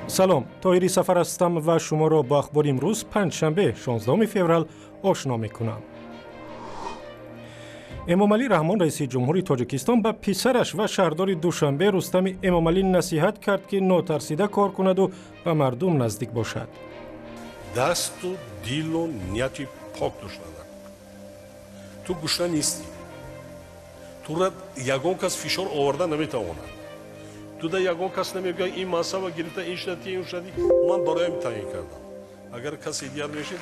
سلام، طاهری سفر هستم و شما را با اخبار امروز پنجشنبه 16 فوریه آشنا می‌کنم. امامعلی رحمان رئیس جمهوری تاجیکستان به پسرش و شهردار دوشنبه رستم امامعلی نصیحت کرد که ناترسیده کار کند و به مردم نزدیک باشد. دست و دیل و نیتی پاک داشتن. تو گوشته نیستی. تو را یگان کس فشار آورده نمیتواند. تو دا یگان کس نمیگه این مسئله گرفته این شدی این شدی من برایم تعیین کردم. اگر کسی دیگر میشه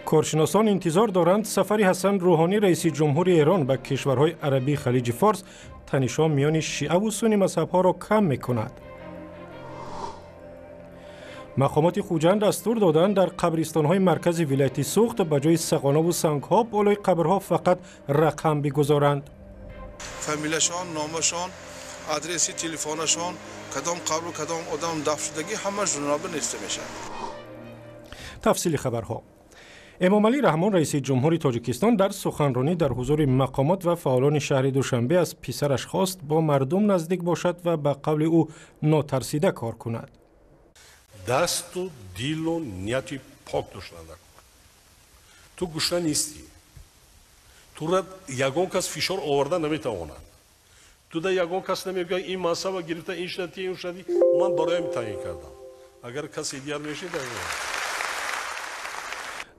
کارشناسان انتظار دارند سفر حسن روحانی رئیس جمهوری ایران به کشورهای عربی خلیج فارس تنش‌ها میان شیعه و سنی مذهب‌ها را کم می‌کند. مقامات خوجند دستور دادند در قبرستان‌های مرکز ولایت سوخت به جای سقانه و سنگ‌ها بالای قبرها فقط رقم بگذارند. فامیلشان، نامشان، آدرس تلفنشان، کدام قبر و کدام آدم دفن شدگی همه جناب نوشته میشه. تفصیل خبرها. امامعلی رحمان رئیس جمهوری تاجیکستان در سخنرانی در حضور مقامات و فعالان شهر دوشنبه از پسرش خواست با مردم نزدیک باشد و به قول او ناترسیده کار کند. دست و دیل و نیتی پاک داشتن. تو گوشته نیستی. تو را یگان کس فشار آورده نمیتواند. تو دا یگان کس نمیگه این مسئله گرفته این شدی این شدی من برایم تعیین کردم. اگر کسی دیگر میشه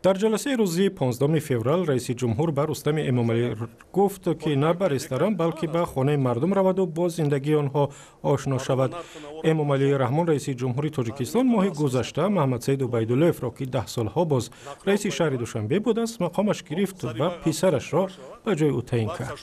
در جلسه روزی 15 فوریه رئیس جمهور به رستم امامعلی گفت که نه به رستوران بلکه به خانه مردم رود و با زندگی آنها آشنا شود. امامعلی رحمان رئیس جمهوری تاجیکستان ماه گذشته محمد سید عبیدالله را که 10 سالها باز رئیس شهر دوشنبه بود است مقامش گرفت و پسرش را به جای او تعیین کرد.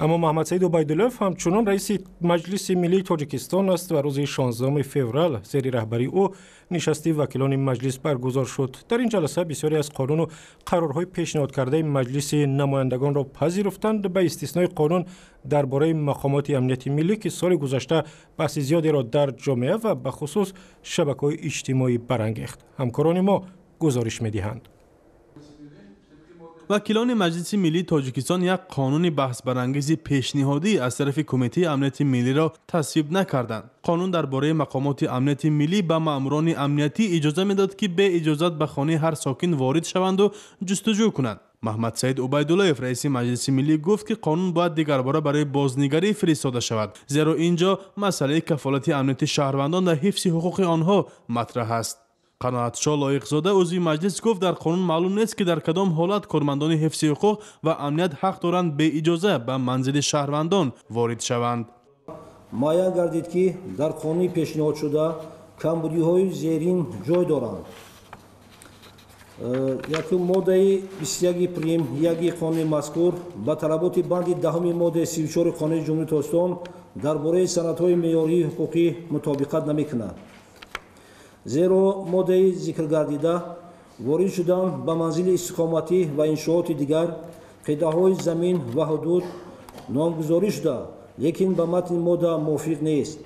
اما محمد سید عبیدالله همچنان رئیس مجلس ملی تاجیکستان است و روز 16 فوریه زیر رهبری او نشست وکیلان مجلس برگزار شد. در این جلسه بسیاری از قانون و قرارهای پیشنهاد کرده مجلس نمایندگان را پذیرفتند به استثنای قانون درباره مقامات امنیت ملی که سال گذشته بحث زیادی را در جامعه و به خصوص شبکه‌های اجتماعی برانگیخت. همکاران ما گزارش می‌دهند. وکیلان مجلس ملی تاجیکستان یک قانون بحث برانگیز پیشنهادی از طرف کمیته امنیت ملی را تصویب نکردند. قانون درباره مقامات امنیت ملی به ماموران امنیتی اجازه میداد که به اجازت به خانه هر ساکن وارد شوند و جستجو کنند. محمد سید عبیدالله رئیس مجلس ملی گفت که قانون باید دیگر باره برای بازنگری فرستاده شود، زیرا اینجا مسئله کفالت امنیت شهروندان و حفظ حقوق آنها مطرح است. قناعتشاه لایق‌زاده عضو مجلس گفت در قانون معلوم نیست که در کدام حالت کارمندان حفظ حقوق و امنیت حق دارند به اجازه به منزل شهروندان وارد شوند. معین گردید که در قانون پیشنهاد شده کمبودی‌های زیرین جای دارند. یک ماده 21 پریم 1 قانون مذکور با طلبات بند 10 ماده 34 قانون جمهوری تاجیکستان درباره سندهای معیاری حقوقی مطابقت نمی‌کند. زیرا ماده ذکر گردیده وارد شدن به منزل استقامتی و انشاءات دیگر قطعه‌های زمین و حدود نامگذاری شده لیکن به متن ماده موافق نیست.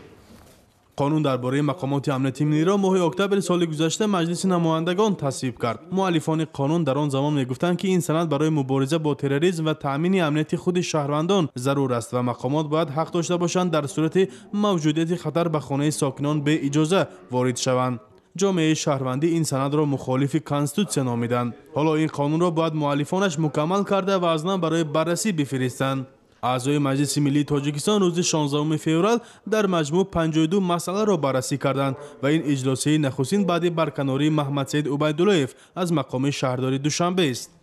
قانون درباره مقامات امنیتی ملی را ماه اکتبر سال گذشته مجلس نمایندگان تصویب کرد. مؤلفان قانون در آن زمان میگفتند که این سند برای مبارزه با تروریسم و تأمین امنیت خود شهروندان ضرور است و مقامات باید حق داشته باشند در صورت موجودیت خطر به خانه ساکنان به اجازه وارد شوند. جامعه شهروندی این سند را مخالف کانستیتوسیون نامیدند. حالا این قانون را باید مؤلفانش مکمل کرده و از نو برای بررسی بفرستند. اعضای مجلس ملی تاجیکستان روز 16 فوریه در مجموع 52 مسئله را بررسی کردند و این اجلاسی نخستین بعد برکناری محمد سید عبیدالله از مقام شهرداری دوشنبه است.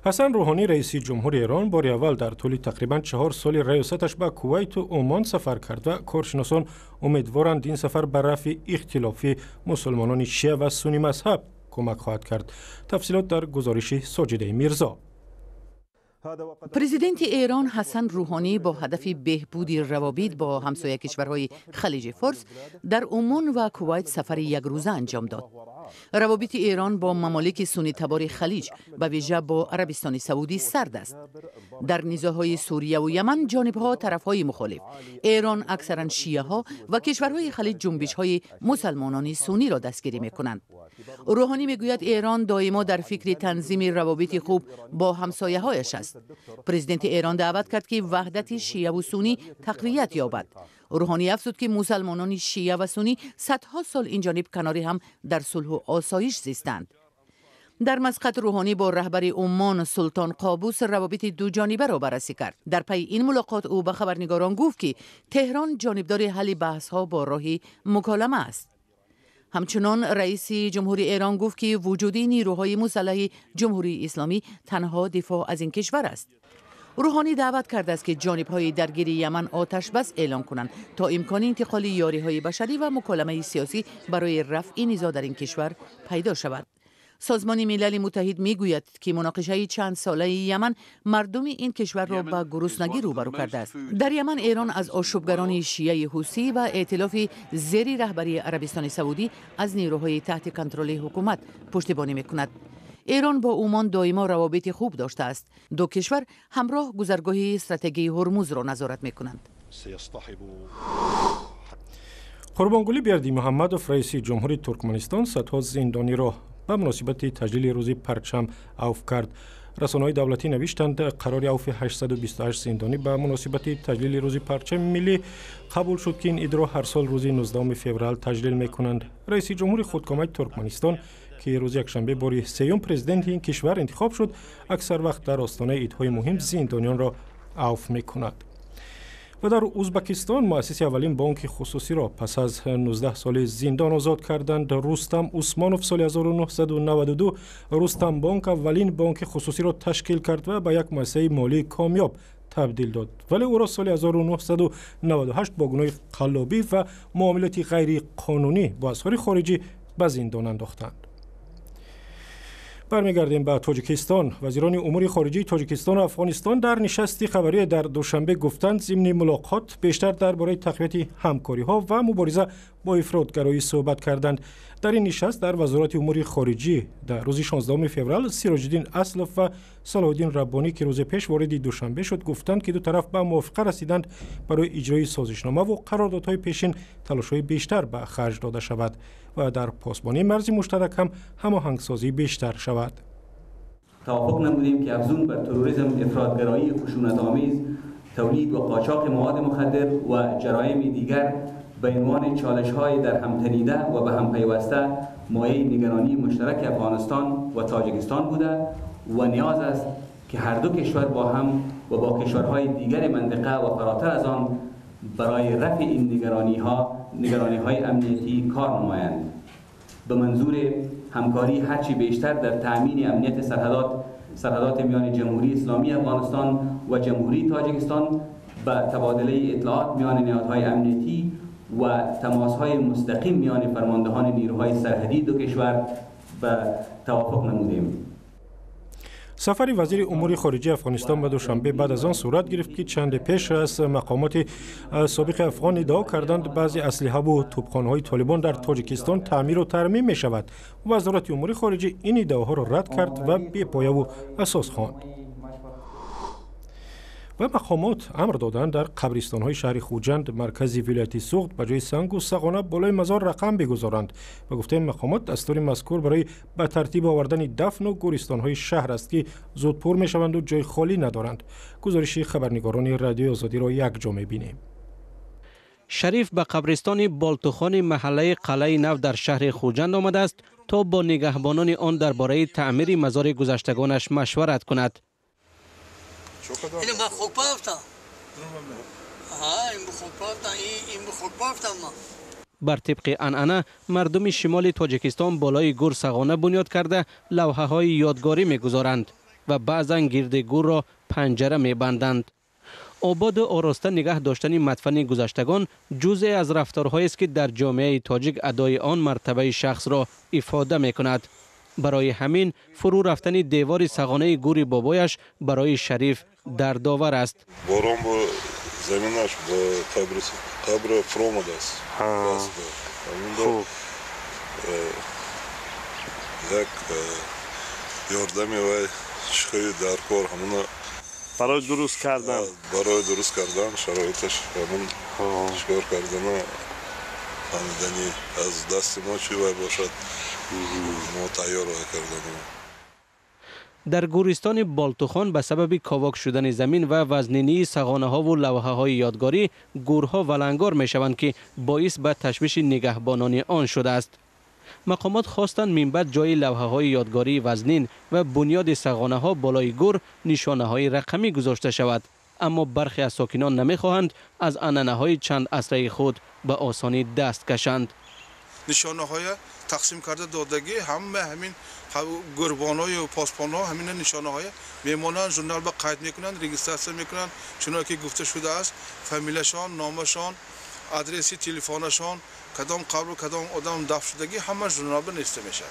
حسن روحانی رئیس جمهوری ایران بار اول در طول تقریباً 4 سال ریاستش به کویت و عمان سفر کرد و کارشناسان امیدوارند این سفر به رفع اختلاف مسلمانان شیعه و سنی مذهب کمک خواهد کرد. تفصیلات در گزارش ساجده میرزا. پرزیدنت ایران حسن روحانی با هدف بهبود روابط با همسایه کشورهای خلیج فارس در عمان و کویت سفر یک روزه انجام داد. روابط ایران با ممالک سنی تبار خلیج به ویژه با عربستان سعودی سرد است. در نزاع‌های سوریه و یمن جانب‌ها طرف‌های مخالف، ایران اکثرا شیعه ها و کشورهای خلیج جنبش‌های مسلمانان سنی را دستگیری می‌کنند. روحانی میگوید ایران دائما در فکر تنظیم روابط خوب با همسایه‌هایش است. پرزیدنت ایران دعوت کرد که وحدت شیعه و سنی تقویت یابد. روحانی افزود که مسلمانان شیعه و سنی صدها سال این جانب کنار هم در صلح و آسایش زیستند. در مسقط روحانی با رهبر عمان سلطان قابوس روابط دو جانبه را بررسی کرد. در پی این ملاقات او به خبرنگاران گفت که تهران جانبدار حل بحث‌ها با راه مکالمه است. همچنان رئیس جمهوری ایران گفت که وجود نیروهای مسلح جمهوری اسلامی تنها دفاع از این کشور است. روحانی دعوت کرده است که جانب‌های درگیر یمن آتش بس اعلام کنند تا امکان انتقال یاری‌های بشری و مکالمه سیاسی برای رفع نزاع در این کشور پیدا شود. سازمان ملل متحد میگوید که مناقشه چند ساله یمن مردم این کشور را به گرسنگی روبرو کرده است. در یمن ایران از آشوبگران شیعه حوثی و ائتلاف زیر رهبری عربستان سعودی از نیروهای تحت کنترل حکومت پشتیبانی میکند. ایران با عمان دائما روابط خوب داشته است. دو کشور همراه گذرگاه استراتژی هرمز را نظارت میکنند. قربانگلی بیردی محمدوف رئیس جمهوری ترکمنستان صدها زندانی را به مناسبت تجلیل روز پرچم عفو کرد. رسانه‌های دولتی نوشتند قرار عفو 828 زندانی به مناسبت تجلیل روز پرچم ملی قبول شد که این ادرا هر سال روز 19 فوریه تجلیل می‌کنند. رئیس جمهور خودکامه ترکمنستان که روز یکشنبه بار سوم پرزیدنت این کشور انتخاب شد، اکثر وقت در آستانه عیدهای مهم زندانیان را عفو می‌کند. و در ازبکستان مؤسس اولین بانک خصوصی را پس از 19 سال زندان آزاد کردند. رستم عثمانوف سال 1992 رستم بانک اولین بانک خصوصی را تشکیل کرد و به یک مؤسسه مالی کامیاب تبدیل داد، ولی او را سال 1998 با گناه قلابی و معاملات غیر قانونی با اسرار خارجی به زندان انداختند. برمیگردیم به تاجیکستان. وزیران امور خارجه تاجیکستان و افغانستان در نشستی خبری در دوشنبه گفتند ضمن ملاقات بیشتر درباره تقویت همکاری‌ها و مبارزه با افراطگرایی صحبت کردند. در این نشست در وزارت امور خارجه در روز 16 فوریه سیراج الدین اسلف و صلاح الدین ربانی که روز پیش وارد دوشنبه شد گفتند که دو طرف به موافقه رسیدند برای اجرای سازشنامه و قراردادهای پیشین تلاش‌های بیشتر به خرج داده شود و در پاسبانی مرز مشترک هم هماهنگسازی بیشتر شود. توافق نمودیم که افزون بر تروریسم، افراطگرایی خشونت‌آمیز، تولید و قاچاق مواد مخدر و جرایم دیگر به عنوان چالش‌های در هم تنیده و به هم پیوسته مایه نگرانی مشترک افغانستان و تاجیکستان بوده و نیاز است که هر دو کشور با هم و با کشورهای دیگر منطقه و فراتر از آن برای رفع این نگرانی‌های امنیتی کار نمایند. به منظور همکاری هرچی بیشتر در تأمین امنیت سرحدات میان جمهوری اسلامی افغانستان و جمهوری تاجیکستان، به تبادله اطلاعات میان نهادهای امنیتی و تماس‌های مستقیم میان فرماندهان نیروهای سرحدی دو کشور به توافق نمودیم. سفر وزیر امور خارجه افغانستان به دوشنبه بعد از آن صورت گرفت که چند پیش از مقامات سابق افغان ادعا کردند بعضی اسلحه و توپخانه‌های طالبان در تاجیکستان تعمیر و ترمیم می شود. وزارت امور خارجه این ادعاها را رد کرد و بی‌پایه و اساس خواند. و مقامات امر دادند در قبرستان‌های شهر خوجند مرکز ولایت سوخت به جای سنگ و سقانه بالای مزار رقم بگذارند. و گفته مقامات دستور مذکور برای به ترتیب آوردن دفن و گورستان‌های شهر است که زود پر می‌شوند و جای خالی ندارند. گزارش خبرنگاران رادیو آزادی را یک جا می‌بینیم. شریف به قبرستان بالتوخان محله قلعه نو در شهر خوجند آمده است تا با نگهبانان آن درباره تعمیر مزار گذشتگانش مشورت کند. اینو من خوب بافتم. این خوب بافتم ما. بر طبق عنعنه مردم شمال تاجیکستان بالای گور سقانه بنیاد کرده لوحه های یادگاری میگذارند و بعضا گرد گور را پنجره میبندند. آباد و آراسته نگه داشتن مدفن گذشتگان جزء از رفتارهایی است که در جامعه تاجیک ادای آن مرتبه شخص را افاده میکند. برای همین فرو رفتن دیوار سقانه گور بابایش برای شریف دردآور است. باران با زمینش با قبر فرو آمده است. یک یاردمی و شخصی در کار همون برای درست کردن شرایطش همون شکار کردن فهمیدنی از دست ما چی باید باشد ما تیار کردن. در گورستان بالتوخان به سبب کاواک شدن زمین و وزنینی سغانه ها و لوحه های یادگاری گورها ولنگار می شوند که باعث به تشویش نگهبانان آن شده است. مقامات خواستند من بعد جای لوحه های یادگاری وزنین و بنیاد سغانه ها بالای گور نشانه های رقمی گذاشته شود، اما برخی از ساکنان نمی خواهند از عنعنه های چند عصره خود به آسانی دست کشند. نشانه های تقسیم کرده دادگی همین قربانای و پاسبان‌ها همین نشانه های میمونن، ژورنال به قید میکنن، رجیستراسیون میکنن، چون که گفته شده است فامیلشان، نامشان، آدرس تلفنشان، کدام قبر و کدام آدم دفن شدگی همه ژورنال بنوشته میشه.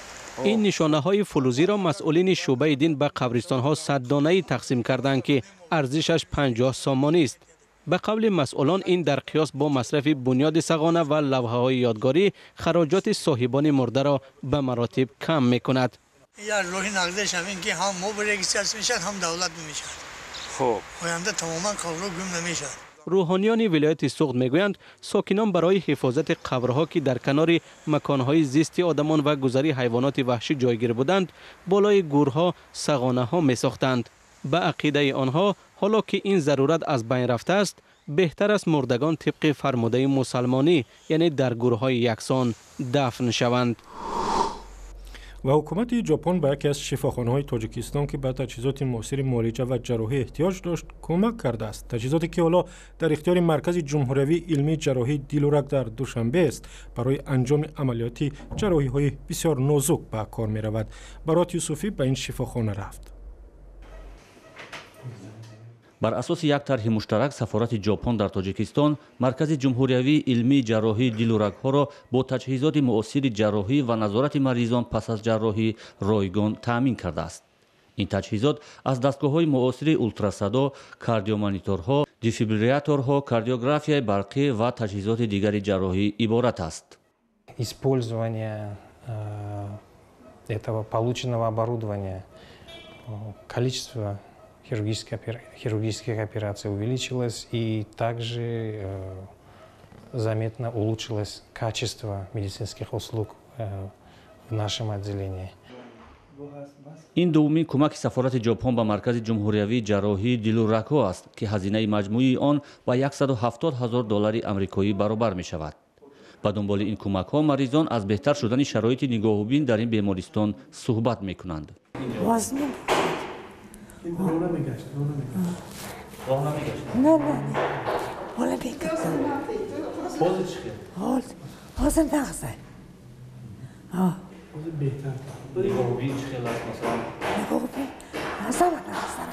این نشانه های فلزی را مسئولین شعبه دین به قبرستان ها 100 دانه تقسیم کردند که ارزشش 50 سامانی است. به قول مسئولان این در قیاس با مصرف بنیاد سغانه و لوحه های یادگاری خراجات صاحبان مرده را به مراتب کم میکند. یا روح نقدش همین که هم مو رجیستر میشد هم دولت میشد. خب آینده تماما قبر گم نمیشد. روحانیان ولایت سوخت میگویند ساکنان برای حفاظت قبرها که در کنار مکانهای زیستی آدمان و گذری حیوانات وحشی جایگیر بودند بالای گورها سغانه ها می ساختند. به عقیده آنها حالا که این ضرورت از بین رفته است بهتر است مردگان طبق فرموده مسلمانی یعنی در گورهای یکسان دفن شوند. و حکومت ژاپن به یکی از شفاخانه‌های تاجیکستان که به تجهیزات معاصر معالجه و جراحی احتیاج داشت کمک کرده است. تجهیزاتی که حالا در اختیار مرکز جمهوری علمی جراحی دل و رگ در دوشنبه است برای انجام عملیات جراحی‌های بسیار نازک به کار می‌رود. برات یوسفی به این شفاخانه رفت. بر اساس یک طرح مشترک سفارت ژاپن در تاجیکستان مرکز جمهوری علمی جراحی دل و رگ‌ها را با تجهیزات معاصر جراحی و نظارت مریضان پس از جراحی رایگان تامین کرده است. این تجهیزات از دستگاه‌های معاصر اولتراسادا، کاردیومانیتورها، دیفیبریلاتورها، کاردیوگرافی برقی و تجهیزات دیگر جراحی عبارت است. Использование этого полученного оборудования, количество хирургических операций увеличилось и также заметно улучшилось качество медицинских услуг в нашем отделении. این دومین کمک سفارت ژاپن به مرکز جمهوری جراحی دل و رگ‌ها است که هزینه مجموعی آن با $170,000 آمریکایی برابر می شود. به دنبال این کمک ها مریضان از بهتر شدن شرایط نگاه و بین در این بیمارستان صحبت می کنند. نه حالا میگشتم حاضر نغزه بهتر نگاه و بین چه خیلی است مثلا؟ نگاه و بین عظمت نغزه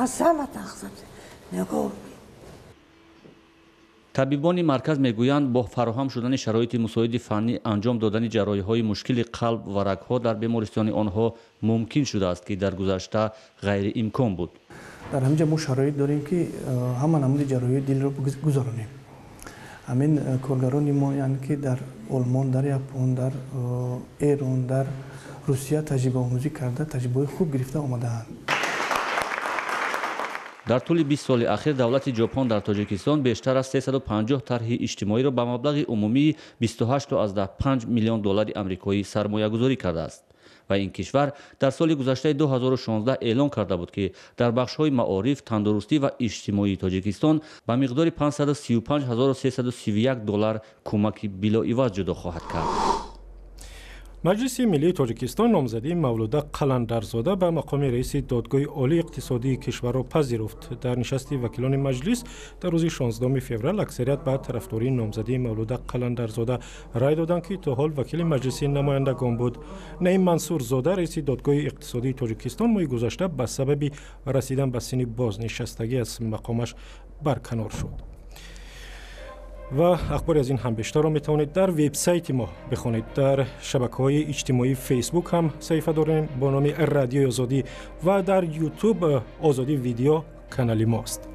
عظمت نغزه نگاه و بین. طبیبان مرکز میگویند با فراهم شدن شرایط مساعد فنی انجام دادن جراحی‌های مشکل قلب و رگ‌ها در بیمارستان آنها ممکن شده است که در گذشته غیر امکان بود. در همینجا ما شرایط داریم که همه نمود جراحی دل را گذرانیم. همین کارگران ما یعنی که در آلمان، در ژاپن، در ایران، در روسیه تجربه آموزی کرده، تجربه خوب گرفته آمده‌اند. در طول 20 سال اخیر دولت ژاپن در تاجیکستان بیشتر از 350 طرح اجتماعی را به مبلغ عمومی $28.5 میلیون آمریکایی سرمایه گذاری کرده است و این کشور در سال گذشته 2016 اعلام کرده بود که در بخش‌های معارف، تندرستی و اجتماعی تاجیکستان به مقدار $535,331 کمک بلاعوض جدا خواهد کرد. مجلس ملی تاجیکستان نامزدی مولوده قلندرزاده به مقام رئیس دادگاه عالی اقتصادی کشور را پذیرفت. در نشست وکیلان مجلس در روز 16 فوریه اکثریت به طرفداری نامزدی مولوده قلندرزاده رای دادند که تا حال وکیل مجلس نمایندگان بود. نعیم منصورزاده رئیس دادگاه اقتصادی تاجیکستان ماه گذشته به سبب رسیدن به سن بازنشستگی از مقامش برکنار شد. و اخبار از این هم بیشتر را میتوانید در وبسایت ما بخونید. در شبکه‌های اجتماعی فیسبوک هم صفحه داریم با نام رادیو آزادی و در یوتیوب آزادی ویدیو کانال ماست.